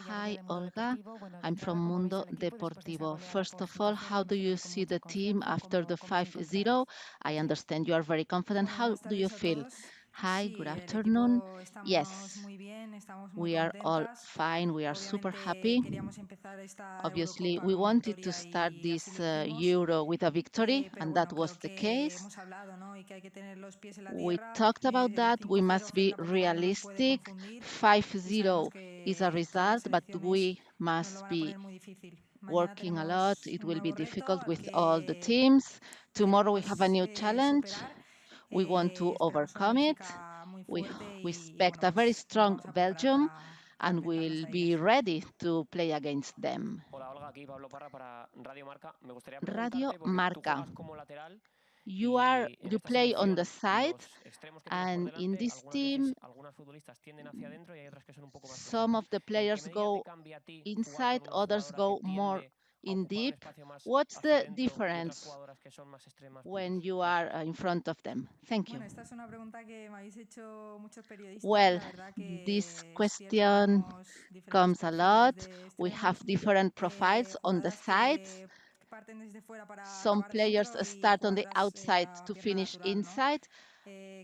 Hi, Olga. I'm from Mundo Deportivo. First of all, how do you see the team after the 5-0? I understand you are very confident. How do you feel? Hi, good afternoon. Yes, we are all fine. We are super happy. Obviously, we wanted to start this Euro with a victory, and that was the case. We talked about that. We must be realistic. 5-0 is a result, but we must be working a lot. It will be difficult with all the teams. Tomorrow we have a new challenge. We want to overcome it. We, we expect a very strong Belgium and we'll be ready to play against them. Hola Olga, aquí Pablo Parra para Radio Marca. Me gustaría Radio preguntarte, porque tú Marca. juegas como lateral y en You esta play on the selección side, los extremos que tienes por and in delante, this algunas team, veces algunas futbolistas tienden hacia adentro y hay otras que son un poco más some profundas. of the ¿En qué players medida te go cambia a ti jugar inside, con una others jugadora que go more tiende a in ocupar un deep. espacio más What's hacia the adentro y otras difference jugadoras que son más extremas when puras? you are Gracias. in front of them? Thank you. Bueno, esta es una pregunta que me habéis hecho muchos periodistas y Well, la verdad this que es cierto, question tenemos diferentes comes a perfiles lot. de We have extremos, different profiles on the jugadoras sides. que parten desde fuera para Some acabar players dentro y start on the jugadoras outside a to pierna finish natural, ¿no? inside.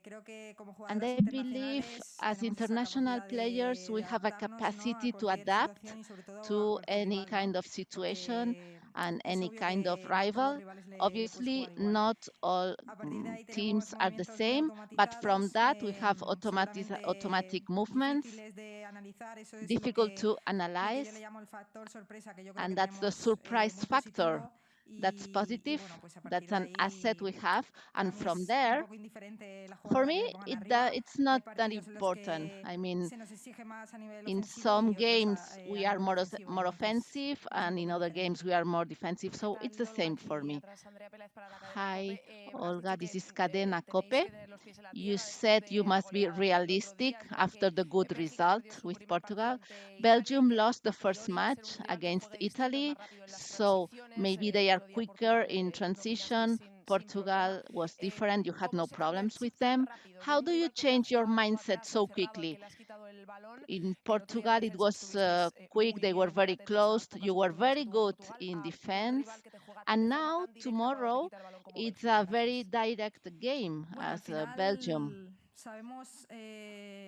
Creo que como And jugadoras I believe internacionales as tenemos esa international capacidad players, we de have a adaptarnos, ¿no? A capacity to cualquier adapt situación y sobre todo a to cualquier any rival, ¿no? kind of situation Porque and es any obvio kind of que no a todos los rival. rivales le puedes Obviously, jugar igual. not all A partir de ahí tenemos teams are the movimientos muy same, but from automatizados, that we have seguramente automatic movements, difíciles de analizar. Eso es difficult to lo que yo le analyze, llamo el factor sorpresa, que yo creo que and that's the tenemos surprise muy factor. positivo. That's positive. Bueno, pues a partir That's de an asset we ahí, have, para and mí from es un there, poco indiferente la for jugadora que me, me pongan arriba. it's not Hay that partidos en los important. que I mean, se nos exige más a nivel in ofensivo some y otros games a we are nivel defensivo. more Entonces, offensive, es un and poco in other indiferente. games we are more defensive. ¿Qué So it's tal, the Olga? same for Aquí me. atrás Andrea Pérez para la cadena Hi, COPE. Has Olga. dicho This que is Cadena tenéis Cope. que tener los pies en la You tierra después said you de la must be goleada del otro realistic día. Es verdad after que the good Bélgica perdió result su with primer partido Portugal. ante Italia y Belgium que lost the a first priori va a ser un match rival que against juegue distinto, es más Italy, rápido en las so transiciones. maybe they El are otro día quicker Portugal in los dominaste transition. sin problema. Portugal was different. You had ¿Cómo no se cambia el problems chip with tan them. rápido de How un do you rival que te ha change your jugado mindset atrás, so encerrado, al quickly? que le has quitado el balón? In Que el otro día en Portugal, it defensa was estuvisteis quick. muy They were bien, muy very atentos a las close. pocas You were oportunidades que very tuvo good Portugal, in a un rival defense. que te juega de And forma now, tan directa cuando te tomorrow, quita el balón como it's Bélgica. a very Gracias. direct game Bueno, al as Belgium. final sabemos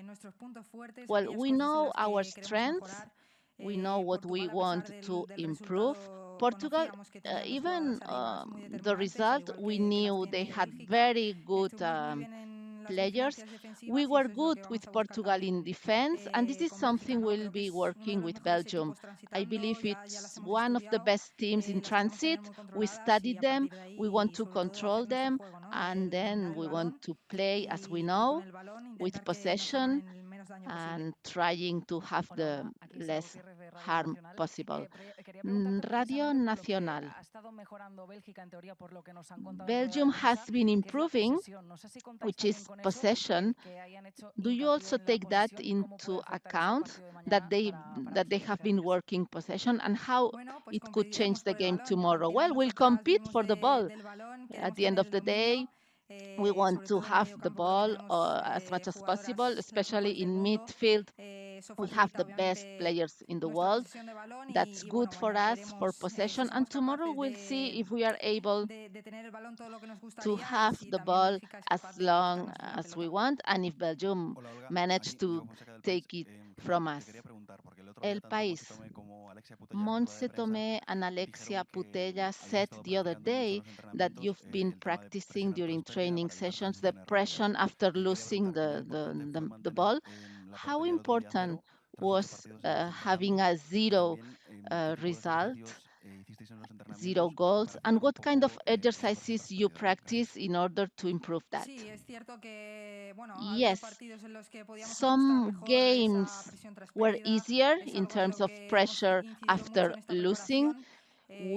nuestros puntos fuertes, Well, aquellas we cosas en know las our que queremos strengths. mejorar. We know what we Portugal, a pesar want to del improve. resultado, Portugal, conocíamos que tenían dos even jugadoras arriba muy the determinantes, al result, igual we que las knew they tiene had Bélgica. very good Estuvimos muy bien en las players. diferencias We defensivas y were eso es lo good que vamos with a buscar Portugal in también defense, and this is con Bélgica, something ¿no? we'll Creo que be es uno de working los with mejores Belgium. equipos I transitando, believe ya las it's hemos one of the estudiado, best teams in las queremos tener transit. muy We controladas y studied a them, partir de we want ahí, to sobre todo, control hacer nuestro them, juego, ¿no? and De dominar then el we want balón to play as we y con know el balón with intentar que nos hagan possession el menos daño posible. and trying to have Hola the Olga, aquí Isao less Gutiérrez de Radio harm Nacional. possible. Quería preguntarte Radio precisamente por lo que Nacional. ha estado mejorando Bélgica en teoría, por lo que nos han contado en rueda de Belgium has prensa, been que es la improving, posesión. No sé si contáis which también is con eso, possession. que hayan hecho Do you hincapié also en la take that posesión y cómo puede into afectar eso al account partido de that mañana para that they vosotros. have been Gracias. working possession and how Bueno, pues it could change competiremos the por el game balón. Al tomorrow? final Well, we'll nosotras compete vivimos for the ball. del balón, At queremos the end tener of el the day, dominio, we want sobre to todo en el have medio the campo, creo que ball tenemos as much as possible, jugadoras las especially mejores del in mundo. midfield. Eso We have facilita the best obviamente players in the nuestra world. posesión de balón That's good bueno, for mañana us for veremos si possession. And somos tomorrow capaces we'll see if we are able de tener el balón todo lo que nos to gustaría y have si the también ball Bélgica es as capaz de long quitarnos la as we pelota. want, and if Belgium Hola Olga, manage aquí to Diego Fonseca del País. take it Que from te us. quería preguntar, porque el otro día El tanto Montse País. Tomé como Alexia Putellas en rueda de Montse prensa Tomé and Alexia dijeron que Putella habían said estado the other practicando mucho en day los that entrenamientos you've been el tema de practicing presionar tras during pérdida training para evitar sessions the transiciones rápidas. pressure after Y quería losing preguntar cómo importante fue the mantener ball. la How portería el otro día a important cero tras 8 was partidos seguidos having intentando a y zero también qué tipo de result, ejercicios hicisteis en los zero entrenamientos goals, para and frenar un what kind of poco esa presión exercises tras you pérdida. Gracias. practice in order to improve that? Sí, es cierto que bueno, ha habido Yes, partidos en los que podíamos ajustar some mejor esa games presión tras were pérdida. easier Es in algo en terms lo of que hemos pressure incidido mucho after en esta losing. preparación.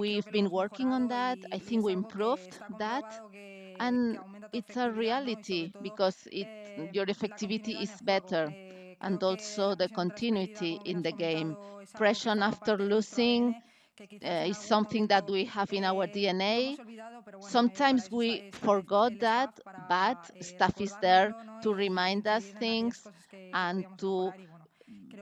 Creo We've que lo been hemos working on mejorado that. I y think es we algo que improved está that. comprobado que And aumenta tu it's a efectividad, ¿no? Y sobre reality todo because your la effectivity continuidad en el is juego. better. And Creo que also la the presión tras pérdida, continuity como bien in has the game. comentado, es algo que Pressure forma after parte de nuestro losing ADN, que quizás en is algún something that momento we have in our lo DNA. hemos olvidado, pero bueno, para Sometimes eso we está forgot el that, staff, but para staff is there recordárnoslo, ¿no? to Y remind us incidir en aquellas things cosas que and podíamos to mejorar. Y bueno, creo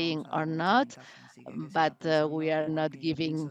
playing or not, but we are not giving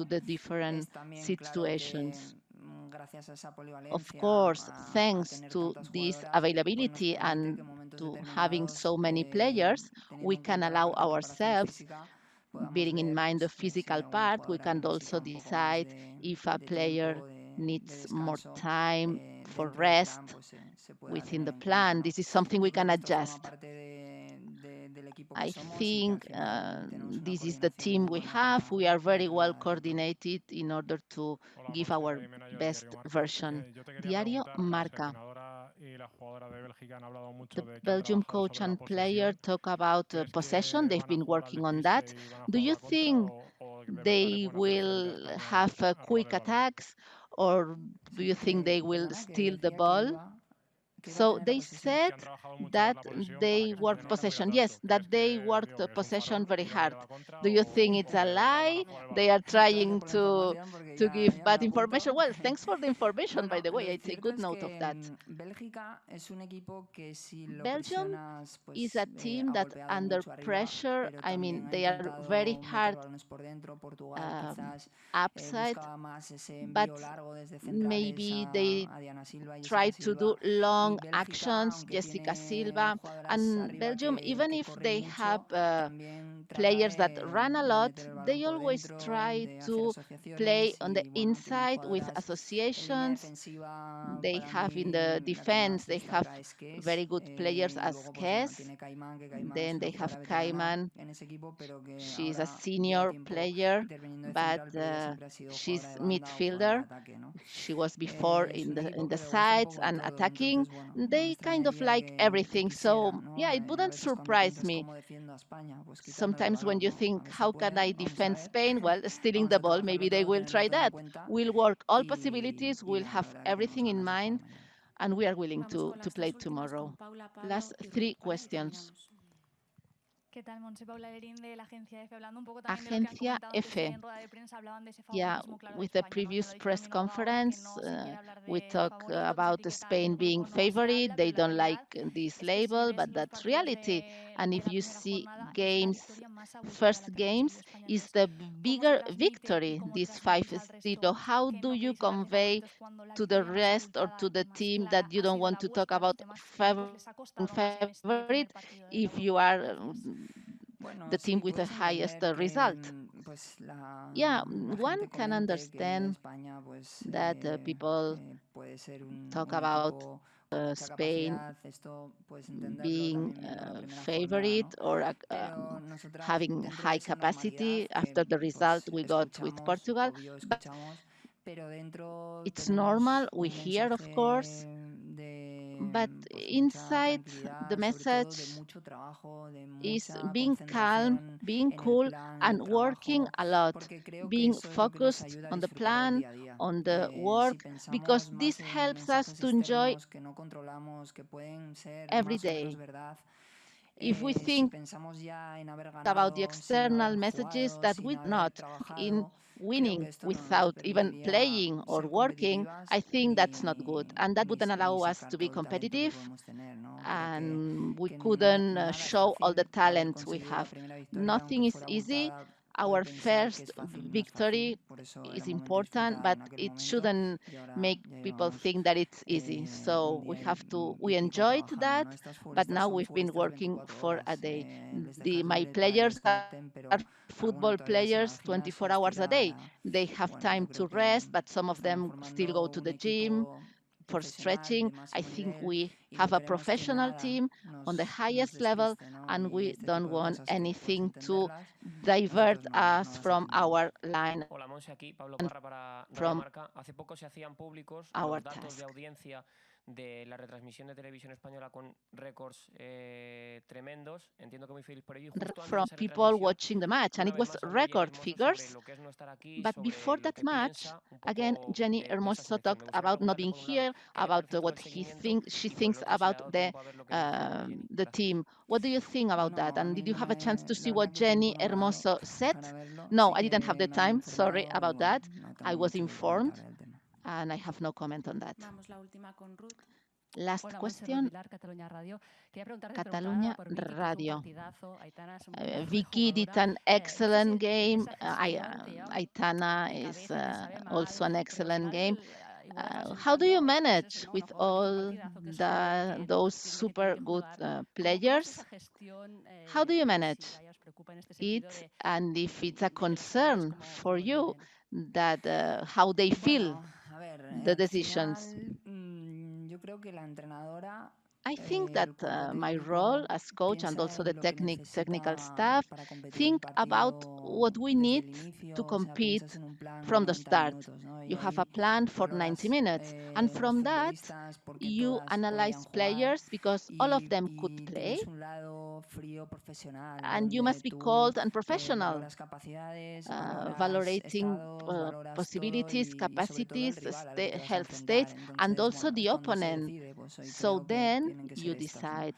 to the different situations. of course, thanks to this availability and to having so many players, we can allow ourselves, bearing in mind the physical part, we can also decide if a player needs more time for rest within the plan. This is something we can adjust. I think this is the team we have. We are very well coordinated in order to give our best version. Diario Marca. The Belgium coach and player talk about possession. They've been working on that. Do you think they will have quick attacks, or do you think they will steal the ball? So they said that they worked possession. Yes, that they worked possession very hard. Do you think it's a lie? They are trying to give bad information. Well, thanks for the information, by the way. I take good note of that. Belgium is a team that under pressure, I mean, they are very hard upside, but maybe they try to do long actions, Jessica Silva. And Belgium, even if they have players that run a lot, they always try to play on the inside with associations. They have in the defense, they have very good players as Kes. Then they have Cayman. She's a senior player, but she's midfielder. She was before in the sides and attacking. They kind of like everything. So yeah, it wouldn't surprise me. Sometimes when you think, how can I defend Spain? Well, stealing the ball, maybe they will try that. We'll work all possibilities. We'll have everything in mind, and we are willing to play tomorrow. Last three questions. ¿Qué tal, Montse? Paula Lerín de la Agencia EFE, hablando un poco también de lo que han Agencia comentado antes EFE. en rueda de prensa, hablaban de ese Yeah, favoritismo claro de with the España, ¿no? Lo previous ha dicho press también Olga ahora, que conference, no se quiere hablar we de talk favoritos, se about etiqueta Spain al being grupo, no se favorite. habla, They pero la don't like realidad this es que si label, ves but los that's partidos reality. And de if la you primera see jornada, es la games, victoria más abultada first la que ha games, conseguido España. is Entonces, the ¿cómo se bigger transmite y victory, cómo this transmitís al 5-0. resto How que do no you queréis hablar de convey favoritos cuando la to the victoria más rest or to abultada the y más team clara that you ha don't sido want la to talk vuestra? A los about demás equipos les ha favoring costado más este primer favorite partido de la if you Eurocopa. are Gracias. the team with the highest result? Yeah, one can understand that people talk about Spain being favorite or having high capacity after the result we got with Portugal. But it's normal, we hear, of course, but inside the message is being calm, being cool, and working a lot, being focused on the plan, on the work, because this helps us to enjoy every day. If we think about the external messages that we not in winning without even playing or working, I think that's not good. And that wouldn't allow us to be competitive, and we couldn't show all the talent we have. Nothing is easy. Our first victory is important, but it shouldn't make people think that it's easy. So we enjoyed that, but now we've been working for a day. My players are football players 24 hours a day. They have time to rest, but some of them still go to the gym for stretching. I think we have a professional team on the highest level, and we don't want anything to divert us from our line Hola, Monse, aquí Pablo and Parra para Radio from Marca. Hace poco se hacían públicos our los datos de task. audiencia de la retransmisión de televisión española con récords tremendos. Entiendo que muy feliz por ello. Y justo antes de From esa people retransmisión, watching the match, and una it vez was más habló Jenny record Hermoso sobre figures. lo que es no estar aquí, But sobre before lo that que match, piensa un again, poco Jenny de esa Hermoso selección. talked Me gustaría about not preguntarle, being por un lado, here, qué le about parece todo what el seguimiento she y por thinks el otro, si le about ha dado tiempo a ver lo que dijo Jenny. the Gracias. team. What do you think about that? And did you have a chance to see what Jenny Hermoso said? No, I didn't have the time. Sorry about that. I was informed, and I have no comment on that. Vamos, la última con Ruth. Last Hola, question, Montserrat Cataluña Radio. Quería Catalunya por Vicky, que hizo un Radio. partidazo. Aitana es una muy Vicky did jugadora. an No sé excellent si game. esa gestión te lleva Aitana de is cabeza, te sabe mal, also an porque al excellent final game. How do you manage with all those super good players? How do you manage it? And if it's a concern for you that how they feel the decisions? Yo creo que la entrenadora, I think that el cuerpo my role técnico as coach and piensa also the en lo que technical necesita staff para competir el think about partido what we desde need el to inicio, o sea, compete piensas en un plan de from the 90 start. minutos, ¿no? Y You have a ahí plan for 90 valoras minutes, and las from that futbolistas, porque you todas analyze podían jugar players because all of them could y play, tienes un lado frío profesional, and you donde must be tú cold and professional, valoras capacidades, valoras valorating estados, valoras todo possibilities, y sobre todo el capacities, rival al que te vas a health enfrentar. states, and Entonces, also bueno, es the cuando se opponent. decide, pues hoy So creo que then tienen que you ser estas, ¿no? decide,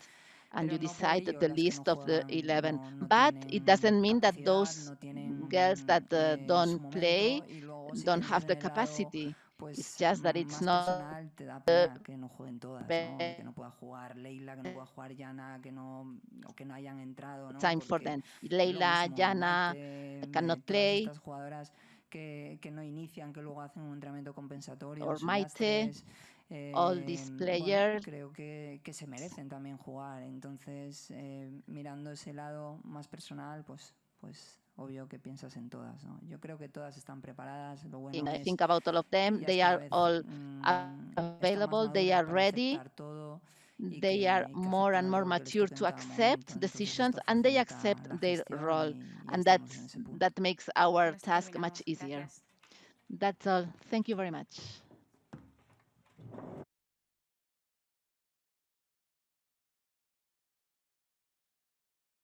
and Pero you no por decide ello the las que no list of the juegan 11. no But it doesn't tienen mean that capacidad, those no tienen girls that su don't play momento, y luego si don't piensas have en the el lado capacity. It's pues just that it's más not personal, te da the pena que no jueguen todas, ¿no? Que no pueda jugar Leila, que no pueda jugar Yana, que no, o que no hayan entrado, ¿no? time for Porque them. lo Leila, mismo, Jana Maite, cannot todas play, estas jugadoras que no inician, que luego hacen un entrenamiento compensatorio, or Sullastres, Maite, all these bueno, players. creo que se merecen también jugar. Entonces, mirando ese lado más personal, pues obvio que piensas en todas, ¿no? Yo creo que todas están preparadas. Lo bueno I es think about all of que them. ellas They cada are vez all están más available. They maduras are para ready. aceptar todo y They are que more aceptan and el more rol que les mature toque en to cada momento. accept Entonces decisions, esto and they facilita accept la their gestión role, y and estamos en ese punto. that makes our Con esto task much terminamos. easier. Gracias. That's all. Thank you very much.